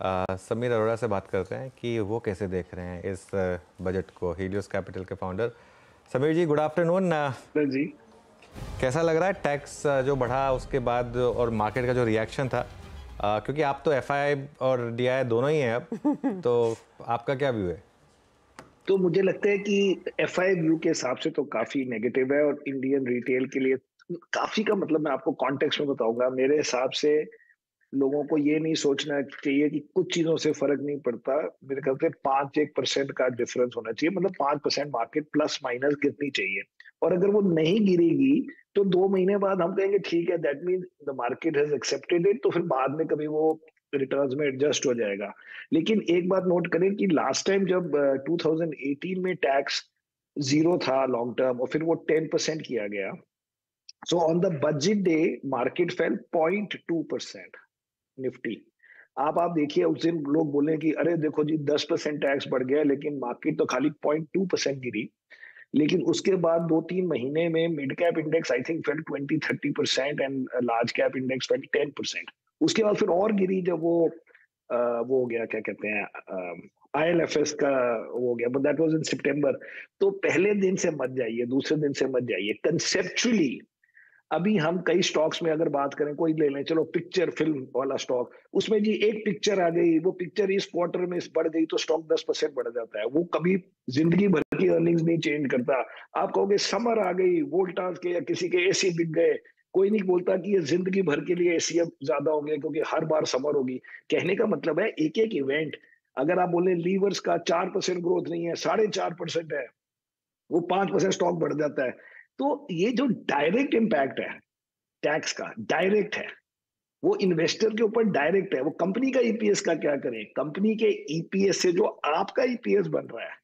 समीर अरोड़ा से बात करते हैं कि वो कैसे देख रहे हैं इस बजट को। हीलियोस कैपिटल के फाउंडर समीर जी, गुड आफ्टरनून। जी, कैसा लग रहा है टैक्स जो बढ़ा उसके बाद और मार्केट का जो रिएक्शन था, क्योंकि आप तो एफआई और डीआई दोनों ही हैं अब, तो आपका क्या व्यू है? तो मुझे लगता है कि एफआई व्यू के हिसाब से तो काफी नेगेटिव है और इंडियन रिटेल के लिए काफी का मतलब मैं आपको कॉन्टेक्स्ट में बताऊंगा। मेरे हिसाब से लोगों को ये नहीं सोचना चाहिए कि कुछ चीजों से फर्क नहीं पड़ता। मेरे ख्याल से 5-1% का डिफरेंस होना चाहिए, मतलब 5% मार्केट प्लस माइनस गिरनी चाहिए। और अगर वो नहीं गिरेगी तो 2 महीने बाद हम कहेंगे ठीक है, that mean the market has accepted it, तो फिर बाद में कभी वो रिटर्न्स में एडजस्ट हो जाएगा। लेकिन एक बात नोट करें कि लास्ट टाइम जब 2018 में टैक्स जीरो था लॉन्ग टर्म और फिर वो 10% किया गया, so on the budget day market fail 0.2%। Nifty आप देखिए, उस दिन लोग बोले कि अरे देखो जी 10% टैक्स बढ़ गया, लेकिन मार्केट तो खाली 0.2% गिरी। लेकिन उसके बाद 2-3 महीने में mid cap index I think fail 20-30% and large cap index fail 10%। उसके बाद फिर और गिरी जब वो हो गया, क्या कहते हैं, आईएलएफएस का वो हो गया, बट दैट वाज इन सितंबर। तो पहले दिन से मत जाइए, दूसरे दिन से मत जाइए। कंसेप्चुअली अभी हम कई स्टॉक्स में अगर बात करें, कोई ले लें, चलो पिक्चर फिल्म वाला स्टॉक, उसमें जी एक पिक्चर आ गई, वो पिक्चर इस क्वार्टर में बढ़ गई तो स्टॉक 10% बढ़ जाता है। वो कभी जिंदगी भर की अर्निंग्स नहीं चेंज करता। आप कहोगे समर आ गई, वोल्टास के या किसी के एसी बिक गए, कोई नहीं बोलता कि ये जिंदगी भर के लिए एसी अब ज्यादा हो गए क्योंकि हर बार समर होगी। कहने का मतलब है एक एक इवेंट, अगर आप बोले लीवर्स का 4% ग्रोथ नहीं है, 4.5% है, वो 5% स्टॉक बढ़ जाता है। तो ये जो डायरेक्ट इंपैक्ट है टैक्स का, डायरेक्ट है, वो इन्वेस्टर के ऊपर डायरेक्ट है। वो कंपनी का ईपीएस का क्या करें, कंपनी के ईपीएस से जो आपका ईपीएस बन रहा है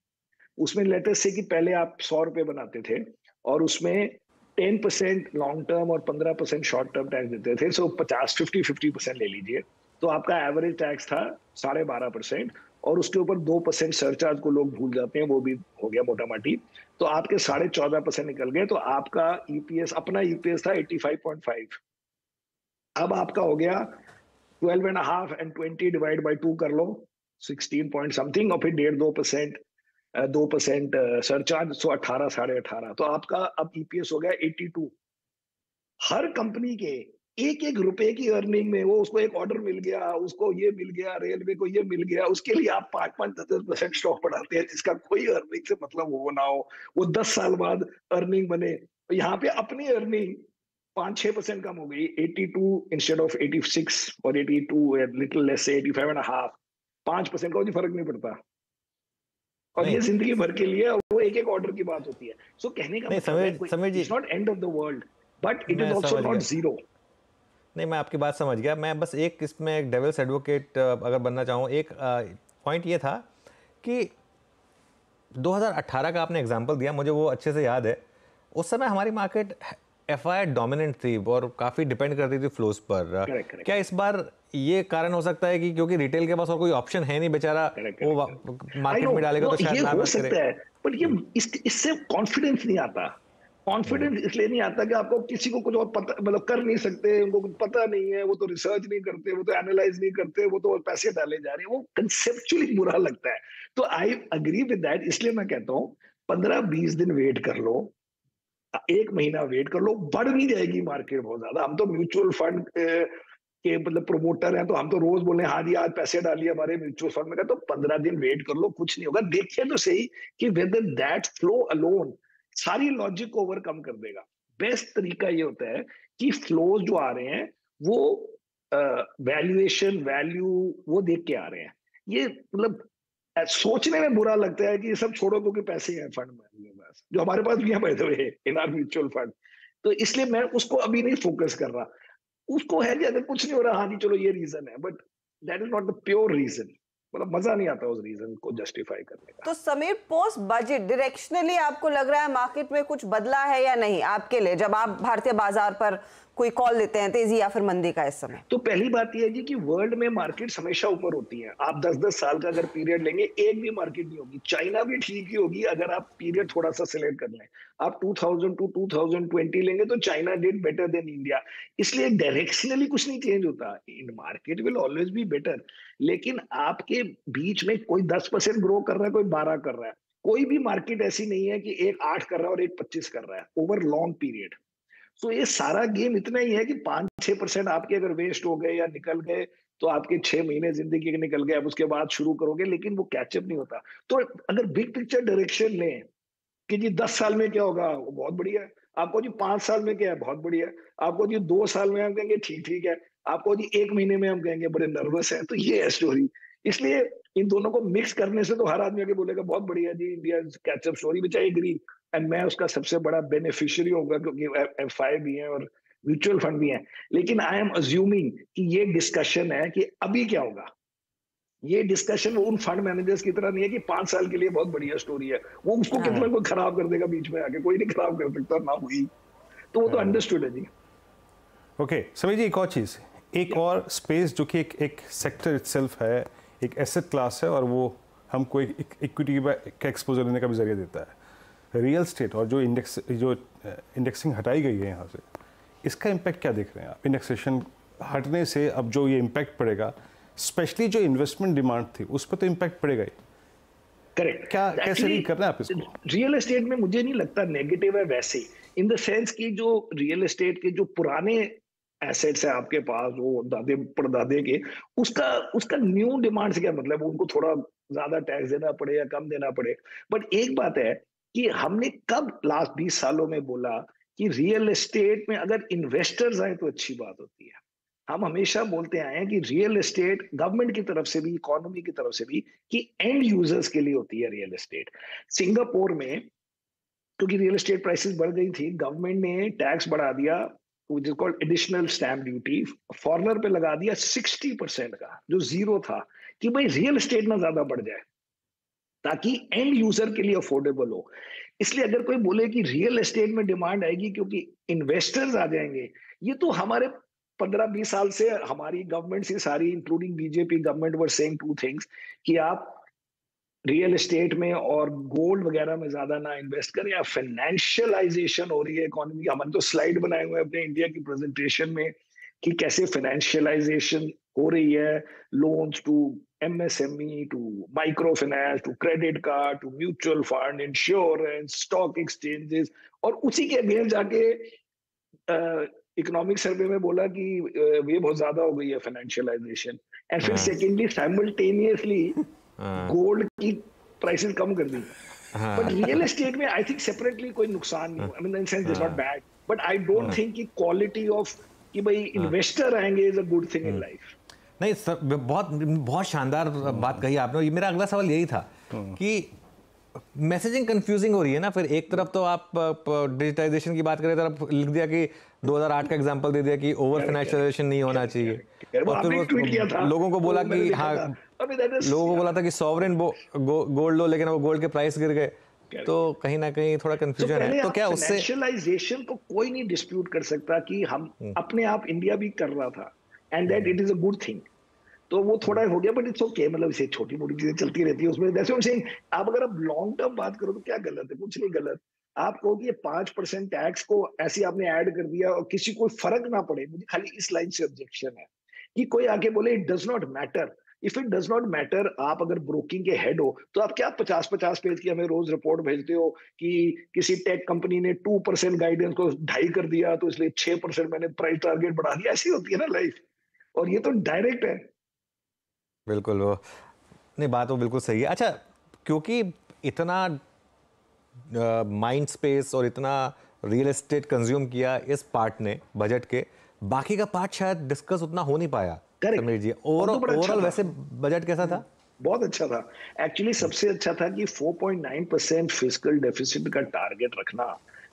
उसमें लेटेस्ट से कि पहले आप 100 रुपए बनाते थे और उसमें 10% लॉन्ग टर्म और 15% शॉर्ट टर्म टैक्स देते थे। सो 50-50-50% ले लीजिए, तो आपका एवरेज टैक्स था 12.5%। और उसके ऊपर 2% सरचार्ज को लोग भूल जाते हैं, वो भी हो गया मोटा माटी। तो आपके 14.5% निकल गए, तो आपका ईपीएस, अपना ईपीएस था 85.5, अब आपका हो गया 12.5 एंड 20 डिवाइड बाई 2 कर लो, 16 पॉइंट समथिंग, और फिर 1.5-2% 2% सरचार्ज, सो 18, 18.5, तो आपका अब ईपीएस हो गया 82। हर कंपनी के एक एक रुपए की अर्निंग में वो उसको एक ऑर्डर मिल गया, उसको ये मिल गया, रेलवे को ये मिल गया, उसके लिए आप 5-5-10% स्टॉक बढ़ाते हैं जिसका कोई अर्निंग से मतलब हो ना हो, वो 10 साल बाद अर्निंग बने। तो यहाँ पे अपनी अर्निंग 5-6% कम हो गई, 82 इंस्टेड ऑफ 86, और 82 लिटिल लेस से 85.5, 5% का कोई फर्क नहीं पड़ता। और नहीं ये जिंदगी भर के लिए वो एक एक ऑर्डर की बात होती है। सो कहने का नहीं, मतलब है समीर कोई, Sameer ji, it's not end of the world, but it is मैं ऑल्सो समझ नॉट गया। जीरो। नहीं, मैं आपकी बात समझ गया। मैं बस एक इसमें एक डेविल्स एडवोकेट अगर बनना चाहूँ, एक पॉइंट ये था कि 2018 का आपने एग्जांपल दिया, मुझे वो अच्छे से याद है। उस समय हमारी मार्केट एफआई डोमिनेंट थी और काफ़ी डिपेंड करती थी फ्लोज पर। करेक्ट करेक्ट क्या इस बार ये कारण हो सकता है कि क्योंकि रिटेल के पास और कोई ऑप्शन है नहीं, बेचारा करेक्ट वो करेक्ट। आई मार्केट नो, में डालेगा नो तो शायद ये ना हो मत करे? सकता है, बट ये इससे कॉन्फिडेंस नहीं आता। कॉन्फिडेंस इसलिए नहीं आता कि आपको किसी को कुछ और पता, मतलब कर नहीं सकते, उनको कुछ पता नहीं है, वो तो रिसर्च नहीं करते, वो तो एनालाइज नहीं करते, वो तो पैसे डाले जा रहे हैं, वो कंसेप्चुअली बुरा लगता है। तो आई अग्री विद दैट, इसलिए मैं कहता हूँ 15-20 दिन वेट कर लो, 1 महीना वेट कर लो, बढ़ नहीं जाएगी मार्केट बहुत ज्यादा। हम तो म्यूचुअल फंड के मतलब प्रोमोटर हैं, तो हम तो रोज बोले हाँ जी आज पैसे डालिए हमारे म्यूचुअल फंड में का, तो 15 दिन वेट कर लो, कुछ नहीं होगा। देखिए तो सही कि वेदर दैट फ्लो अलोन सारी लॉजिक को ओवरकम कर देगा। बेस्ट तरीका ये होता है कि फ्लोज जो आ रहे हैं वो वैल्यूएशन वैल्यू वो देख के आ रहे हैं। ये मतलब सोचने में बुरा लगता है कि ये सब छोड़ो क्योंकि पैसे हैं फंड में, बस जो हमारे पास भी है by the way in are mutual fund. तो इसलिए मैं उसको अभी नहीं फोकस कर रहा। उसको है कि अगर कुछ नहीं हो रहा, हाँ जी चलो ये रीजन है, but that is not the pure reason. मतलब मजा नहीं आता उस रीजन को जस्टिफाई करने का। तो समीर, पोस्ट बजट डायरेक्शनली आपको लग रहा है मार्केट में कुछ बदला है या नहीं आपके लिए, जब आप भारतीय बाजार पर कोई कॉल लेते हैं तेजी या फिर मंदी का इस समय? तो पहली बात यह है जी कि वर्ल्ड में मार्केट्स हमेशा ऊपर होती हैं। आप 10-10 साल का अगर पीरियड लेंगे, एक भी मार्केट नहीं होगी। चाइना भी ठीक ही होगी अगर आप पीरियड थोड़ा-सा सिलेक्ट कर लें। आप 2000 टू 2020 लेंगे तो China did better than India. इसलिए डायरेक्शनली कुछ नहीं चेंज होता। इन market will always be better. लेकिन आपके बीच में कोई 10% ग्रो कर रहा है, कोई 12 कर रहा है। कोई भी मार्केट ऐसी नहीं है कि एक 8 कर रहा है और एक 25 कर रहा है ओवर लॉन्ग पीरियड। तो ये सारा गेम इतना ही है कि 5-6% आपके अगर वेस्ट हो गए या निकल गए तो आपके 6 महीने जिंदगी के निकल गए। अब उसके बाद शुरू करोगे, लेकिन वो कैचअप नहीं होता। तो अगर बिग पिक्चर डायरेक्शन लें कि जी 10 साल में क्या होगा, वो बहुत बढ़िया है। आपको जी 5 साल में क्या है, बहुत बढ़िया है। आपको जी 2 साल में हम कहेंगे ठीक ठीक है। आपको जी 1 महीने में हम कहेंगे बड़े नर्वस है। तो ये है स्टोरी। इसलिए इन दोनों को मिक्स करने से तो हर आदमी आके बोलेगा बहुत बढ़िया जी, India catch up story, which I agree. And मैं उसका सबसे बड़ा बेनिफिशियरी होगा क्योंकि एफआई भी है और म्यूचुअल फंड भी है। लेकिन आई एम अज्यूमिंग कि ये डिस्कशन है कि अभी क्या होगा। ये डिस्कशन उन फंड मैनेजर्स की तरह नहीं है कि 5 साल के लिए बहुत बढ़िया स्टोरी है। वो उसको कितना कोई खराब कर देगा बीच में आके, कोई नहीं खराब कर सकता ना हुई। तो वो तो अंडरस्टूड है जी। ओके समीर जी, एक और चीज़, एक और स्पेस जो कि एक सेक्टर इटसेल्फ है, एक एसेट क्लास है, और वो हमको एक इक्विटी का एक्सपोजर लेने का भी जरिया देता है, रियल स्टेट। और जो इंडेक्सिंग हटाई गई है यहाँ से, इसका इम्पैक्ट क्या देख रहे हैं आप? इंडेक्सेशन हटने से अब जो ये इम्पैक्ट पड़ेगा, स्पेशली जो इन्वेस्टमेंट डिमांड थी उस पर तो इम्पैक्ट पड़ेगा ही। करेक्ट। क्या कैसे रीड करना है आप इसको? रियल एस्टेट में मुझे नहीं लगता नेगेटिव है वैसे, इन द सेंस कि जो रियल एस्टेट के जो पुराने एसेट्स है आपके पास, वो दादे परदादे के, उसका उसका न्यू डिमांड से क्या मतलब, उनको थोड़ा ज्यादा टैक्स देना पड़े या कम देना पड़े। बट एक बात है कि हमने कब लास्ट 20 सालों में बोला कि रियल एस्टेट में अगर इन्वेस्टर्स आए तो अच्छी बात होती है। हम हमेशा बोलते आए हैं कि रियल एस्टेट गवर्नमेंट की तरफ से भी, इकोनॉमी की तरफ से भी, कि एंड यूजर्स के लिए होती है रियल एस्टेट। सिंगापुर में क्योंकि रियल एस्टेट प्राइसेस बढ़ गई थी, गवर्नमेंट ने टैक्स बढ़ा दिया, which is called additional stamp duty, foreigner पे लगा दिया 60% का, जो जीरो था, कि भाई रियल एस्टेट ना ज्यादा बढ़ जाए ताकि एंड यूजर के लिए अफोर्डेबल हो। इसलिए अगर कोई बोले कि रियल एस्टेट में डिमांड आएगी क्योंकि इन्वेस्टर्स आ जाएंगे, ये तो हमारे 15-20 साल से हमारी गवर्नमेंट से सारी, including BJP government, were saying two things कि आप रियल एस्टेट में और गोल्ड वगैरह में ज्यादा ना इन्वेस्ट करें, या फाइनेंशियलाइजेशन हो रही है इकोनॉमी। हमारे तो स्लाइड बनाए हुए हैं अपने इंडिया की प्रेजेंटेशन में कि कैसे फाइनेंशियलाइजेशन हो रही है, loans to MSME, to micro finance, to credit card, to mutual fund, insurance, stock exchanges. और उसी के अगेंस्ट जाके इकोनॉमिक सर्वे में बोला कि ये बहुत ज्यादा हो गई है फाइनेंशियलाइजेशन। एंड फिर सेकेंडली साइमल्टेनियसली गोल्ड की प्राइसेस कम कर दी। बट रियल एस्टेट में आई थिंक सेपरेटली कोई नुकसान नहीं, I mean in sense it's not bad, but I don't think कि क्वालिटी ऑफ कि भाई इन्वेस्टर आएंगे is a good thing in life. नहीं सर, बहुत बहुत शानदार बात कही आपने। मेरा अगला सवाल यही था कि मैसेजिंग कंफ्यूजिंग हो रही है ना। फिर एक तरफ तो आप डिजिटाइजेशन की बात करें, तरफ लिख दिया कि 2008 का एग्जांपल दे दिया कि ओवर फाइनेंशियलाइजेशन नहीं होना चाहिए, और फिर वो लोगों को बोला कि हाँ, लोगों को बोला था कि सॉवरेन गोल्ड लो, लेकिन वो गोल्ड के प्राइस गिर गए। तो कहीं ना कहीं थोड़ा कंफ्यूजन है। तो क्या उससे फाइनेंशियलाइजेशन को कोई नहीं डिस्प्यूट कर सकता कि हम अपने आप, इंडिया भी कर रहा था, and that it is a good thing. तो वो थोड़ा हो गया, बट इट्स ओके। मतलब इसे छोटी मोटी चीजें चलती रहती है उसमें। वैसे सेइंग, आप अगर आप लॉन्ग टर्म बात करो तो क्या गलत है? कुछ नहीं गलत। आप कहो कि ये 5% टैक्स को ऐसे आपने ऐड कर दिया और किसी को फर्क ना पड़े। मुझे खाली इस लाइन से ऑब्जेक्शन है कि कोई आके बोले it does not matter. If it does not matter, आप अगर ब्रोकिंग के हेड हो तो आप क्या 50-50 पेज की हमें रोज रिपोर्ट भेजते हो कि किसी टेक कंपनी ने 2% गाइडेंस को 2.5 कर दिया तो इसलिए 6% मैंने प्राइस टारगेट बढ़ा दिया। ऐसी होती है ना लाइफ, और ये तो डायरेक्ट है। बिल्कुल वो नहीं, बात वो बिल्कुल सही है। अच्छा, क्योंकि इतना माइंड स्पेस और इतना रियल एस्टेट कंज्यूम किया इस पार्ट ने बजट के, बाकी का पार्ट शायद डिस्कस उतना हो नहीं पाया। समीर जी, ओवरऑल वैसे बजट कैसा था? बहुत अच्छा था एक्चुअली। सबसे अच्छा था कि 4.9% फिस्कल डेफिसिट का टारगेट रखना,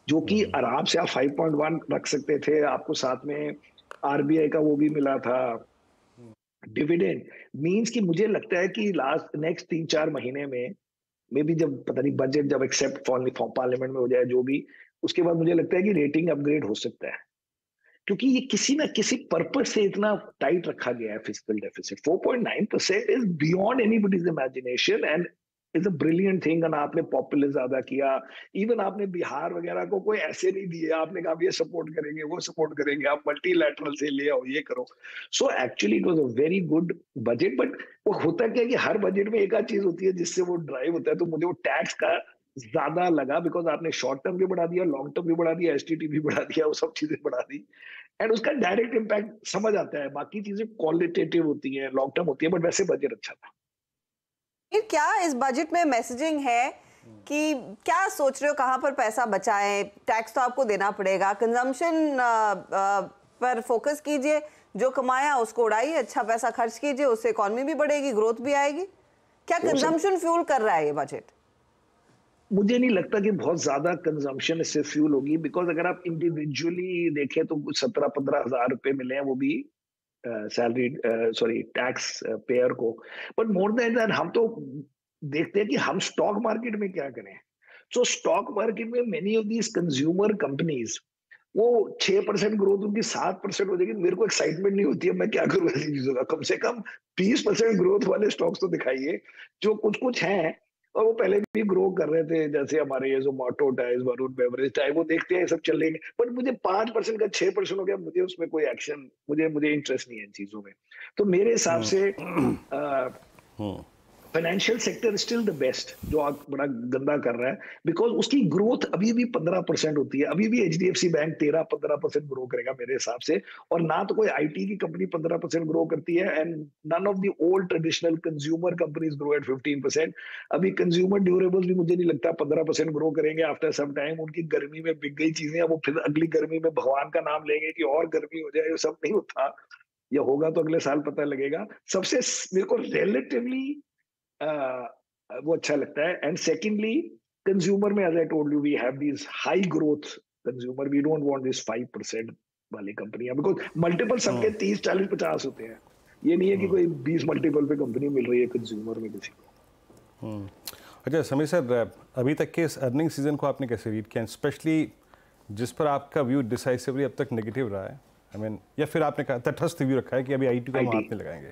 जो कि आराम से आप 5.1 रख सकते थे। आपको साथ में आरबीआई का वो भी मिला था, डिविडेंड। मींस कि मुझे लगता है कि लास्ट नेक्स्ट 3-4 महीने में, मे बी जब पता नहीं बजट जब एक्सेप्ट पार्लियामेंट में हो जाए जो भी, उसके बाद मुझे लगता है कि रेटिंग अपग्रेड हो सकता है। क्योंकि ये किसी ना किसी पर्पस से इतना टाइट रखा गया है physical deficit. 4.9% is beyond anybody's imagination and is a brilliant thing. और आपने पॉपुलर ज्यादा किया, इवन आपने बिहार वगैरह को कोई ऐसे नहीं दिए, आपने कहा ये सपोर्ट करेंगे वो सपोर्ट करेंगे, आप मल्टीलैटरल से ले आओ ये करो। So actually it was a very good budget. But वो होता क्या है कि हर बजट में एक आध चीज होती है जिससे वो ड्राइव होता है। तो मुझे वो टैक्स का ज्यादा लगा, बिकॉज आपने शॉर्ट टर्म भी बढ़ा दिया, लॉन्ग टर्म भी बढ़ा दिया, एसटीटी भी बढ़ा दिया, वो सब चीजें बढ़ा दी। एंड उसका डायरेक्ट इम्पैक्ट समझ आता है। बाकी चीजें क्वालिटेटिव होती है, लॉन्ग टर्म होती है, बट वैसे बजट अच्छा था। फिर क्या इस बजट में मैसेजिंग है कि क्या सोच रहे हो, कहाँ पर पैसा बचाएं? टैक्स तो आपको देना पड़ेगा, कंजम्पशन पर फोकस कीजिए, जो कमाया उसको उड़ाइए, अच्छा पैसा खर्च कीजिए, उससे इकोनॉमी भी बढ़ेगी, ग्रोथ भी आएगी। क्या कंजम्पशन फ्यूल कर रहा है ये बजट? मुझे नहीं लगता कि बहुत ज्यादा कंजम्पशन इससे फ्यूल होगी, बिकॉज अगर आप इंडिविजुअली देखें तो कुछ 17-15 हजार रुपए मिले हैं वो भी सैलरी सॉरी टैक्स पेयर को। बट मोर देन दैट हम तो देखते हैं कि हम स्टॉक मार्केट में क्या करें। सो स्टॉक मार्केट में many of these consumer companies, वो 6% ग्रोथ उनकी 7% हो जाएगी, मेरे को एक्साइटमेंट नहीं होती है। मैं क्या करूं ऐसी चीजों का? कम से कम 20% ग्रोथ वाले स्टॉक्स तो दिखाइए जो कुछ कुछ हैं और वो पहले भी ग्रो कर रहे थे, जैसे हमारे ये Zomato type, Varun beverage type, वो देखते हैं सब चलेंगे। बट मुझे 5% का 6% हो गया, मुझे उसमें कोई एक्शन, मुझे इंटरेस्ट नहीं है इन चीजों में। तो मेरे हिसाब से financial sector still the best, जो आप बड़ा गंदा कर रहा है, बिकॉज उसकी ग्रोथ अभी भी 15% होती है। अभी भी एचडीएफसी बैंक 13-15% ग्रो करेगा मेरे हिसाब से, और ना तो कोई आईटी की कंपनी 15% ग्रो करती है, and none of the old traditional consumer companies grow at 15%। अभी कंज्यूमर ड्यूरेबल्स भी मुझे नहीं लगता 15% ग्रो करेंगे आफ्टर सम टाइम। उनकी गर्मी में बिक गई चीजें, वो फिर अगली गर्मी में भगवान का नाम लेंगे कि और गर्मी हो जाए, वो सब नहीं होता। या होगा तो अगले साल पता लगेगा। सबसे मेरे को रिलेटिवली वो अच्छा लगता है। एंड सेकेंडली, कंज्यूमर में, as I told you, we have these high growth consumer, we don't want this 5% वाली कंपनियां, बिकॉज मल्टीपल सबके 30, 40, 50 होते हैं। ये नहीं है कि कोई 20 मल्टीपल पे कंपनी मिल रही है कंज्यूमर में किसी को। अच्छा समीर सर, अभी तक के इस अर्निंग सीजन को आपने कैसे रीड किया, स्पेशली जिस पर आपका व्यू डिसाइसिवली अब तक नेगेटिव रहा है? आई मीन, या फिर आपने कहा तटस्थ व्यू रखा है कि अभी आईटी को हम हाथ में लगाएंगे,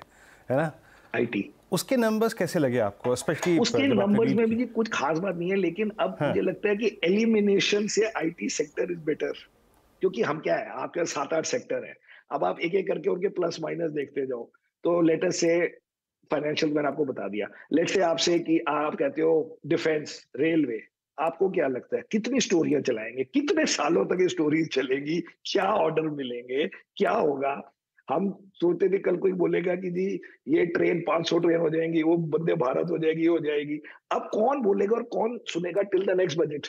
है ना? आईटी उसके नंबर्स कैसे लगे आपको, स्पेशली उसके नंबर्स में भी कुछ खास बात नहीं है, लेकिन अब मुझे लगता है कि एलिमिनेशन से आईटी सेक्टर इज बेटर। क्योंकि हम क्या है, आपके 7-8 सेक्टर है, अब आप एक एक करके उनके प्लस माइनस देखते जाओ। तो लेटर से फाइनेंशियल मैंने आपको बता दिया। लेट से आपसे कि आप कहते हो डिफेंस, रेलवे, आपको क्या लगता है कितनी स्टोरियां चलाएंगे, कितने सालों तक ये स्टोरी चलेगी, क्या ऑर्डर मिलेंगे, क्या होगा? हम सोचते थे कल कोई बोलेगा कि जी ये ट्रेन 500 ट्रेन हो जाएंगी, वो वंदे भारत हो जाएगी, हो जाएगी। अब कौन बोलेगा और कौन सुनेगा टिल द नेक्स्ट बजट?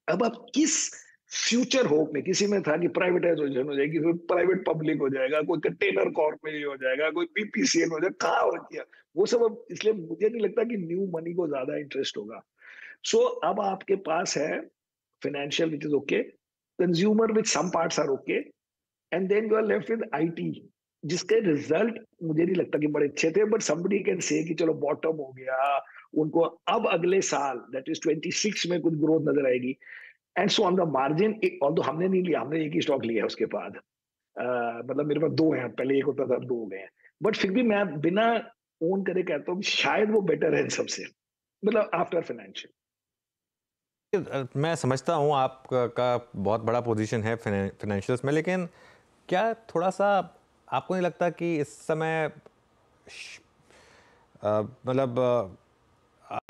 अब आप किस फ्यूचर होप में, किसी में था कि प्राइवेटाइजेशन हो जाएगी, फिर प्राइवेट पब्लिक हो जाएगा, कोई कंटेनर कॉर्प में हो जाएगा, कोई पीपीसीएल हो जाएगा, कहाँ हो किया वो सब। अब इसलिए मुझे नहीं लगता कि न्यू मनी को ज्यादा इंटरेस्ट होगा। सो अब आपके पास है financial which is okay, consumer which some parts are okay, and then you are left with IT, जिसके रिजल्ट मुझे नहीं लगता कि बड़े अच्छे थे। बट समबडी कैन से कि चलो बॉटम हो गया उनको, अब अगले साल दैट इज 26 में कुछ ग्रोथ नजर आएगी। And so on the margin, although हमने नहीं लिया, हमने एक ही स्टॉक लिया है उसके बाद, मतलब मेरे पास 2 हैं, पहले एक होता था, 2 हो गए हैं। बट फिर भी मैं बिना ओन करे कहता हूँ शायद वो बेटर है सबसे, मतलब आफ्टर फाइनेंशियल। मैं समझता हूँ आपका बहुत बड़ा पोजीशन है फाइनेंशियल्स में, लेकिन क्या थोड़ा सा आपको नहीं लगता कि इस समय मतलब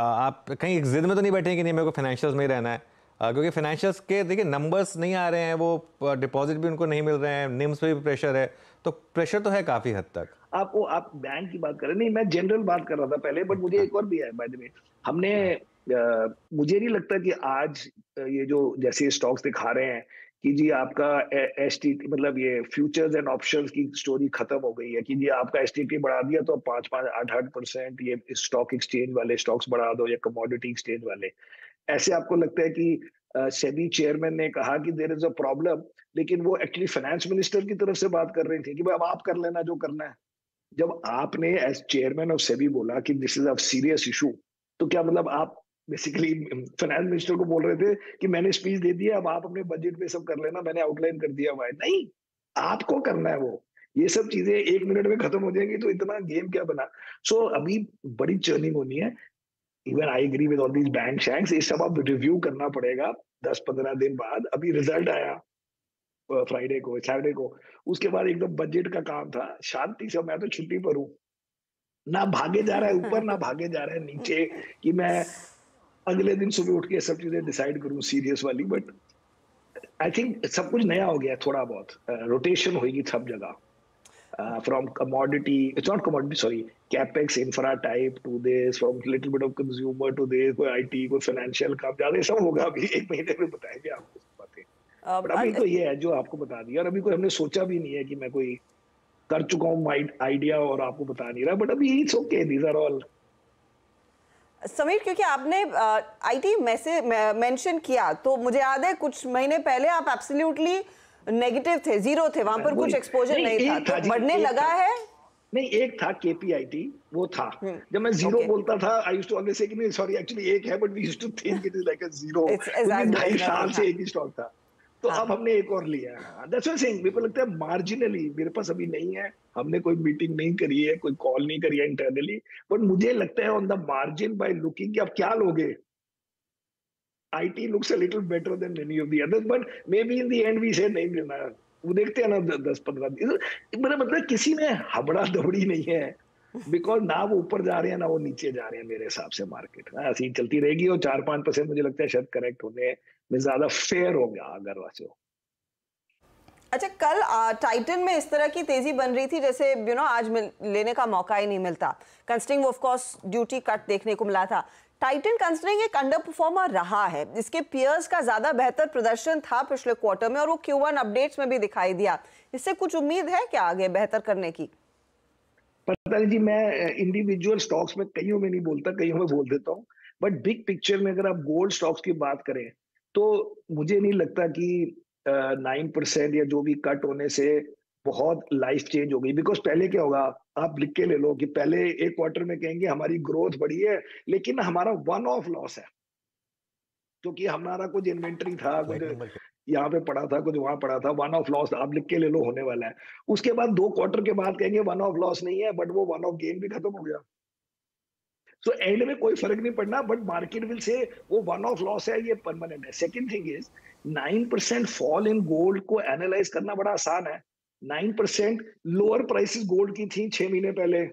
आप कहीं एक जिद में तो नहीं बैठे कि नहीं मेरे को फाइनेंशियल्स में ही रहना है? क्योंकि फाइनेंशियल्स के देखिए नंबर्स नहीं आ रहे हैं, वो डिपॉजिट भी उनको नहीं मिल रहे हैं, निम्स पे भी प्रेशर है, तो प्रेशर तो है काफ़ी हद तक। आप बैंक की बात कर रहे हैं, नहीं मैं जनरल बात कर रहा था पहले। बट मुझे एक और भी है बाय द वे, हमने मुझे नहीं लगता कि आज ये जो जैसे स्टॉक्स दिखा रहे हैं कि जी आपका एसटीटी, मतलब ये फ्यूचर्स एंड ऑप्शंस की स्टोरी खत्म हो गई है कि जी आपका एसटीटी बढ़ा दिया तो 5-5, 8-8% ये स्टॉक एक्सचेंज वाले स्टॉक्स बढ़ा दो या कमोडिटी एक्सचेंज वाले। ऐसे आपको लगता है कि सेबी चेयरमैन ने कहा कि देयर इज अ प्रॉब्लम, लेकिन वो एक्चुअली फाइनेंस मिनिस्टर की तरफ से बात कर रही थी कि भाई अब आप कर लेना जो करना है। जब आपने एज चेयरमैन ऑफ सेबी बोला कि this is a serious issue, तो क्या मतलब आप बेसिकली फाइनेंस मिनिस्टर को बोल रहे थे कि मैंने स्पीच दे दिया, अब आप अपने बजट में सब कर लेना, मैंने आउटलाइन कर दिया हुआ है? नहीं, आपको करना है वो। ये सब चीजें 1 मिनट में खत्म हो जाएंगी तो इतना गेम क्या बना। सो अभी बड़ी चर्निंग होनी है। Even I agree with all these bank शैंक्स, ये सब अब रिव्यू करना पड़ेगा 10-15 दिन बाद। अभी रिजल्ट आया फ्राइडे को, सैटरडे को, उसके बाद एकदम बजट का काम था, शांति से। मैं तो छुट्टी पर हूँ, ना भागे जा रहा है ऊपर ना भागे जा रहा है नीचे कि मैं अगले दिन सुबह उठ के सब चीजें डिसाइड करूं सीरियस वाली। बट आई थिंक सब कुछ नया हो गया, थोड़ा बहुत रोटेशन होगी सब जगह, from commodity, it's not commodity, sorry, capex infra type to this, from little bit of consumer to this, कोई IT, कोई financial काम ज्यादा सब होगा। अभी 1 महीने में बताएंगे आपको सब बातें। बट अभी तो ये है जो आपको बता दिया, और अभी कोई हमने सोचा भी नहीं है कि मैं कोई कर चुका हूँ आइडिया और आपको बता नहीं रहा। बट अभी it's okay, these are all. Sameer, क्योंकि आपने आईटी मेंशन किया तो मुझे याद है कुछ महीने पहले आप एब्सोल्युटली नेगेटिव थे, जीरो थे, वहां पर कुछ एक्सपोजर नहीं था, तो बढ़ने लगा है। नहीं, एक था केपीआईटी, वो था। जब मैं जीरो बोलता था, I used to always say कि नहीं सॉरी एक्चुअली एक है, but we used to think it is like a zero, क्योंकि 2.5 साल से एक ही स्टॉक था। तो अब हमने एक और लिया है। दैट्स व्हाई सेइंग, मेरे को लगता है मार्जिनली, मेरे पास अभी नहीं है, हमने कोई मीटिंग नहीं करी है, कोई कॉल नहीं करी है इंटरनली, बट मुझे लगता है on the margin by looking कि आप क्या लोगे, IT looks a little better than many of the others, but maybe in the end we say नहीं लेना। वो देखते हैं ना 10-15 दिन। मेरा मतलब किसी में हबड़ा दबड़ी नहीं है, बिकॉज ना वो ऊपर जा रहे हैं ना वो नीचे जा रहे हैं। मेरे हिसाब से मार्केट ऐसी चलती रहेगी, और 4-5% मुझे लगता है शायद करेक्ट होने में ज्यादा फेयर होगा अगर वैसे हो। अच्छा, कल टाइटन में इस तरह की तेजी बन रही थी जैसे आज लेने का मौका ही नहीं मिलता, considering of course duty cut देखने को मिला था। टाइटन कंसिडरिंग एक अंडर परफॉर्मर रहा है, इसके पियर्स का ज्यादा बेहतर प्रदर्शन था पिछले क्वार्टर में, और वो Q1 अपडेट्स में भी दिखाई दिया। इससे कुछ उम्मीद है क्या आगे बेहतर करने की? पता नहीं जी, मैं इंडिविजुअल स्टॉक्स में कईयों में नहीं बोलता, कईयों में बोल देता हूँ, बट बिग पिक्चर में अगर आप गोल्ड स्टॉक्स की बात करें तो मुझे नहीं लगता कि 9% या जो भी कट होने से बहुत लाइफ चेंज हो गई। बिकॉज पहले क्या होगा, आप लिख के ले लो कि पहले एक क्वार्टर में कहेंगे हमारी ग्रोथ बढ़ी है, लेकिन हमारा वन ऑफ लॉस है, क्योंकि हमारा कुछ इन्वेंट्री था, कुछ यहाँ पे पड़ा था, कुछ वहां पड़ा था, वन ऑफ लॉस आप लिख के ले लो होने वाला है। उसके बाद 2 क्वार्टर के बाद कहेंगे वन ऑफ लॉस नहीं है, बट वो वन ऑफ गेन भी खत्म हो गया। सो एंड में कोई फर्क नहीं पड़ना, बट मार्केट विल से वो वन ऑफ लॉस है, ये परमानेंट है। Second thing is 9% fall in gold को एनालाइज करना बड़ा आसान है। 9% लोअर प्राइसेस गोल्ड की थी 6 महीने पहले,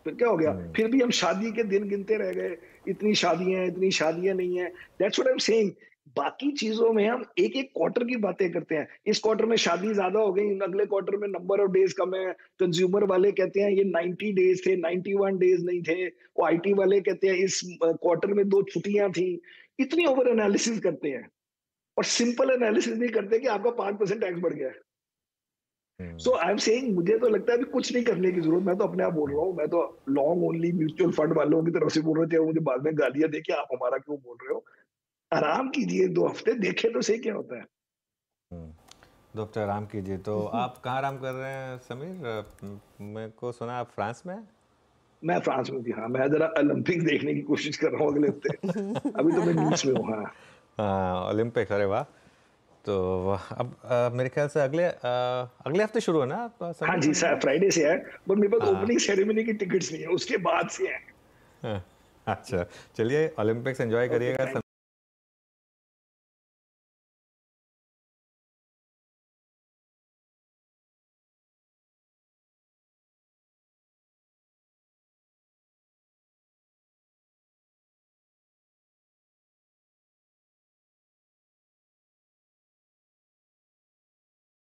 फिर क्या हो गया? फिर भी हम शादी के दिन गिनते रह गए, इतनी शादियां नहीं है। That's what I am saying. बाकी चीजों में हम एक एक क्वार्टर की बातें करते हैं, इस क्वार्टर में शादी ज्यादा हो गई, अगले क्वार्टर में नंबर ऑफ डेज कम है। कंज्यूमर वाले कहते हैं ये 90 डेज थे, 91 डेज नहीं थे। वो IT वाले कहते हैं इस क्वार्टर में 2 छुट्टियां थी। इतनी ओवर एनालिसिस करते हैं और सिंपल एनालिसिस नहीं करते कि आपका 5% टैक्स बढ़ गया है। सो आई एम सेइंग, मुझे तो लगता है अभी कुछ नहीं करने की जरूरत। मैं तो अपने आप बोल रहा हूँ, मैं तो लॉन्ग ओनली म्यूचुअल फंड वालों की तरफ से बोल रहे थे, मुझे बाद में गालियां देके आप हमारा क्यों बोल रहे हो। आराम कीजिए, 2 हफ्ते देखे तो सही क्या होता है। 2 हफ्ते आराम कीजिए। तो आप कहाँ आराम कर रहे हैं समीर? मेरे को सुना आप फ्रांस में? मैं फ्रांस में थी, हाँ। मैं जरा ओलंपिक देखने की कोशिश कर रहा हूँ अगले हफ्ते। अभी तो मैं नीस में हूँ। हाँ, ओलंपिक, अरे वाह। तो अब मेरे ख्याल से अगले हफ्ते शुरू है ना? हाँ जी सर, फ्राइडे से है, बट मेरे पास ओपनिंग सेरेमनी की टिकट्स नहीं है, उसके बाद से है। अच्छा, चलिए ओलंपिक्स एंजॉय करिएगा।